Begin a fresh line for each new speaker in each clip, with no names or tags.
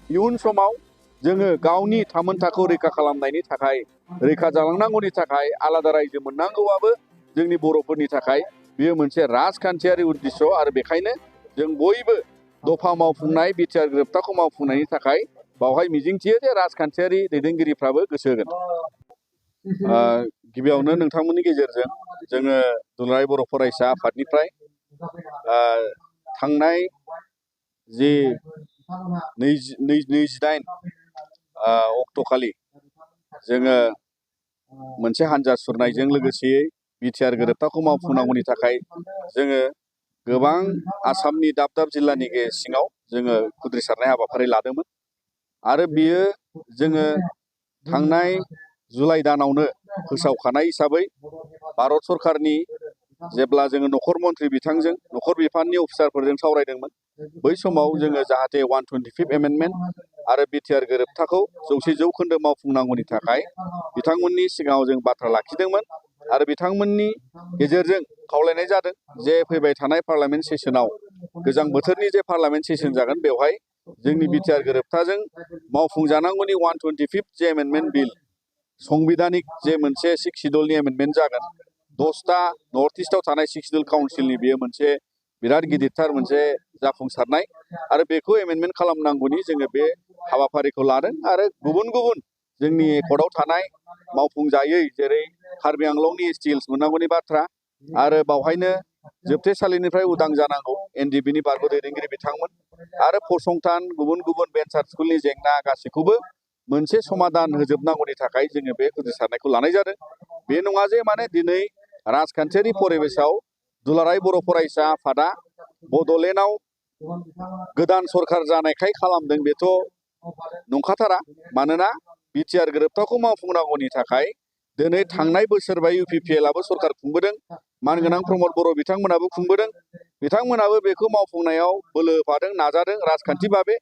इयुन समाव जोङो गावनि थामोनथाखौ रैखा खालामनायनि थाखाय रैखा जालांनांगौनि थाखाय आलादा रायजो मोननांगौआबो जोंनि बर'फोरनि थाखाय बेयो मोनसे राजखान्थियारि उद्देश्य आरो बेखायनो जों बयबो दफा मावफुंनाय बिटिआर गोरोबथाखौ मावफुंनायनि थाखाय बावहाय मिजिंथियो जे राजखान्थियारि दैदेनगिरिफ्राबो गोसो होगोन। गिबियावनो नोंथांमोननि गेजेरजों जोङो दुलाराय बर' फरायसा आफादनिफ्राय थांनाय जे 28 अक्ट'खालि जोङो मोनसे हान्जा सुरनायजों लोगोसेयै बिटिआर गोरोबथाखौ मावफुंनांगौनि थाखाय जोङो गोबां आसामनि दाब दाब जिल्लानि सिङाव जोङो खुद्रिसारनाय हाबाफारि लादोंमोन आरो बियो जोङो थांनाय जुलाइ दानावनो फोसावखानाय हिसाबै भारत सरकारनि जेब्ला जोङो नखर मन्थ्रि बिथांजों नखर बिफाननि अफिसारफोरजों सावरायदोंमोन बै समाव जोङो जाहाथे 125 एमेन्डमेन्ट आरो बिटिआर गोरोबथाखौ 100% मावफुंनांगौनि थाखाय बिथांमोननि सिगाङाव जों बाथ्रा लाखिदोंमोन आरो बिथांमोननि गेजेरजों खावलायनाय जादों जे फैबाय थानाय पार्लामेन्ट सेसनाव गोजां बोथोरनि जे पार्लामेन्ट सेसन जागोन बेवहाय जोंनि बिटिआर गोरोबथाजों मावफुंजानांगौनि 125 जे एमेन्डमेन्ट बिल संबिधानिक जे मोनसे 6 शिड्युलनि एमेन्डमेन्ट जागोन 10टा नर्थ इस्टआव थानाय 6 शिड्युल काउन्सिलनि बेयो मोनसे बिराद गिदिरथार मोनसे जाफुंसारनाय आरो बेखौ एमेन्डमेन्ट खालामनांगौनि जोङो बे हाबाफारिखौ लादों आरो गुबुन गुबुन जोंनि एकर्डआव थानाय मावफुंजायै जेरै कार्बि आंलंनि एसटि हिल्स मोननांगौनि बाथ्रा आरो बावहायनो जोबथेसालिनिफ्राय उदां जानांगौ एनडिबिनि बारग' दैदेनगिरि बिथांमोन आरो फसंथान गुबुन गुबुन भेन्सार स्कुलनि जेंना गासैखौबो मोनसे समाधान होजोबनांगौनि थाखाय जोङो बे खुद्रिसारनायखौ लानाय जादों। बे नङा जे माने दिनै राजखान्थियारि परिबेसाव दुलाराय बर' फरायसा आफादा बड'लेण्डआव गोदान सरकार जानायखाय खालामदों बेथ' नंखाथारा मानोना बिटिआर गोरोबथाखौ मावफुंनांगौनि थाखाय दिनै थांनाय बोसोरबाय इउपिपिएलआबो सरकार खुंबोदों मानगोनां प्रमद बर' बिथांमोनाबो खुंबोदों बिथांमोनाबो बेखौ मावफुंनायाव बोलो होफादों नाजादों राजखान्थि भाबे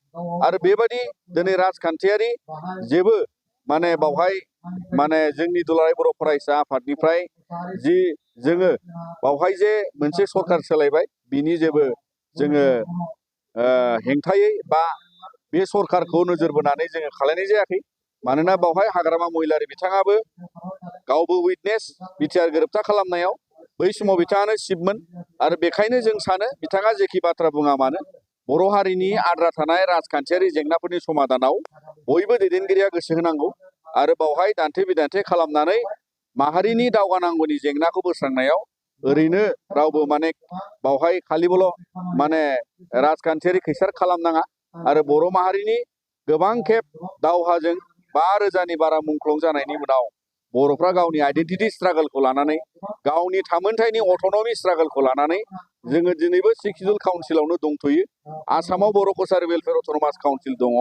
आरो बेबायदि दिनै राजखान्थियारि जेबो माने बावहाय माने जोंनि दुलाराय बर' फरायसा आफादनिफ्राय जि जोङो बावहाय जे मोनसे सरकार सोलायबाय बिनि जेबो जोङो हेंथायै बा बे सरकारखौ नोजोर बोनानै जोङो खालायनाय जायाखै मानोना बावहाय हाग्रामा महिलारि बिथाङाबो गावबो उइटनेस बिटिआर गोरोबथा खालामनायाव बै समाव बिथाङानो चिफमोन आरो बेखायनो जों सानो बिथाङा जेखि बाथ्रा बुङा मानो बर' हारिनि आद्रा थानाय राजखान्थियारि जेंनाफोरनि समाधानाव बयबो दैदेनगिरिया गोसो होनांगौ आरो बावहाय दान्थे बिदान्थे खालामनानै माहारिनि दावगानांगौनि जेंनाखौ बोस्रांनायाव ओरैनो रावबो माने बावहाय खालिबोल' माने राजखान्थियारि खैसार खालामनाङा आरो बर' माहारिनि गोबां खेब दावहाजों 5,000नि बारा मुंख्लं जानायनि उनाव बर'फ्रा गावनि आइडेन्टिटि स्ट्रागलखौ लानानै गावनि थामोनथाइनि अट'नमि स्ट्रागलखौ लानानै जोङो दिनैबो 6 शिड्युल काउन्सिलावनो दंथ'यो आसामाव बर' कसारि वेलफेयार अट'नमास काउन्सिल दङ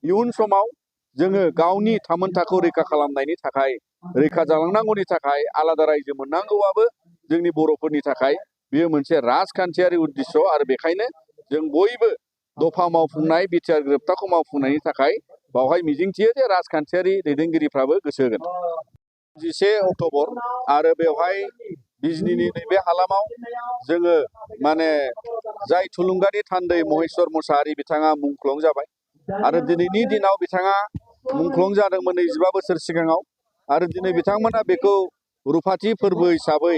इयुन समाव जोङो गावनि थामोनथाखौ रैखा खालामनायनि थाखाय रैखा जालांनांगौनि थाखाय आलादा रायजो मोननांगौआबो जोंनि बर'फोरनि थाखाय बेयो मोनसे राजखान्थियारि उद्देश्य आरो बेखायनो जों बयबो दफा मावफुंनाय बिटिआर गोरोबथाखौ मावफुंनायनि थाखाय बावहाय मिजिंथियो जे राजखान्थियारि दैदेनगिरिफ्राबो गोसो होगोन। 11 अक्ट'बर आरो बेवहाय बिजनीनि नैबे हालामाव जोङो माने जाय थुलुंगानि थान्दै महेश्वर मोसाहारि बिथाङा मुंख्लं जाबाय आरो दिनैनि दिनाव बिथाङा मुंख्लं जादोंमोन 25 बोसोर सिगाङाव आरो दिनै बिथांमोना बेखौ रुफाथि फोरबो हिसाबै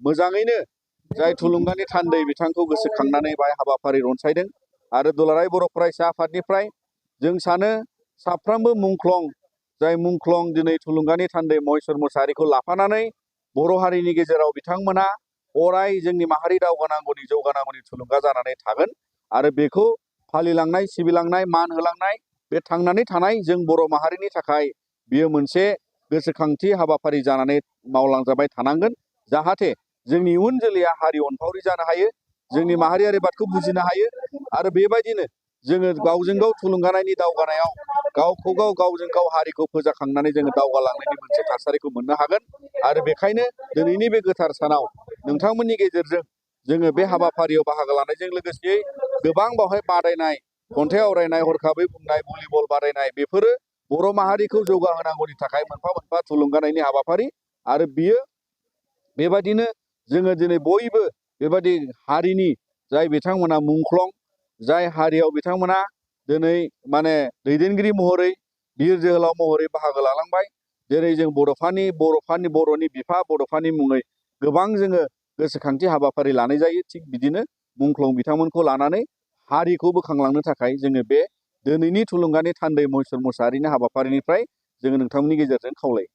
मोजाङैनो जाय थुलुंगानि थान्दै बिथांखौ गोसोखांनानै बाहाय हाबाफारि रनसायदों आरो दुलाराय बर' फरायसा आफादनिफ्राय जों सानो साफ्रोमबो मुंख्लं जाय मुंख्लं दिनै थुलुंगानि थान्दै महेश्वर मोसाहारिखौ लाफानानै बर' हारिनि गेजेराव बिथांमोना अराय जोंनि माहारि दावगानांगौनि जौगानांगौनि थुलुंगा जानानै थागोन आरो बेखौ फालिलांनाय सिबिलांनाय मान होलांनाय बे थांनानै थानाय जों बर' माहारिनि थाखाय बियो मोनसे गोसोखांथि हाबाफारि जानानै मावलांजाबाय थानांगोन जाहाथे जोंनि इयुन जोलैया हारि अनफावरि जानो हायो जोंनि माहारियारि बादखौ बुजिनो हायो आरो बेबायदिनो जोङो गावजों गाव थुलुंगानायनि दावगानायाव गावखौ गाव गावजों गाव हारिखौ फोजाखांनानै जोङो दावगालांनायनि मोनसे थासारिखौ मोननो हागोन आरो बेखायनो दिनैनि बे गोथार सानाव नोंथांमोननि गेजेरजों जोङो बे हाबाफारियाव बाहागो लानायजों लोगोसे गोबां बावहाय बादायनाय खन्थाइ आवरायनाय हरखाबै बुंनाय भलिबल बादायनाय बेफोरो बर' माहारिखौ जौगाहोनांगौनि थाखाय मोनफा मोनफा थुलुंगानायनि हाबाफारि आरो बियो बेबायदिनो जोङो दिनै बयबो बेबायदि हारिनि जाय बिथांमोना मुंख्लं जाय हारियाव बिथांमोना दिनै माने दैदेनगिरि महरै बिर जोहोलाव महरै बाहागो लालांबाय। जेरै जों बर'नि बिफा बड'फानि मुङै गोबां जोङो गोसोखांथि हाबाफारि लानाय जायो। थिग बिदिनो मुंख्लं बिथांमोनखौ लानानै हारिखौ बोखांलांनो थाखाय जोङो बे दिनैनि थुलुंगानि थान्दै महेश्वर मोसाहारिनि हाबाफारिनिफ्राय जोङो नोंथांमोननि गेजेरजों खावलायो।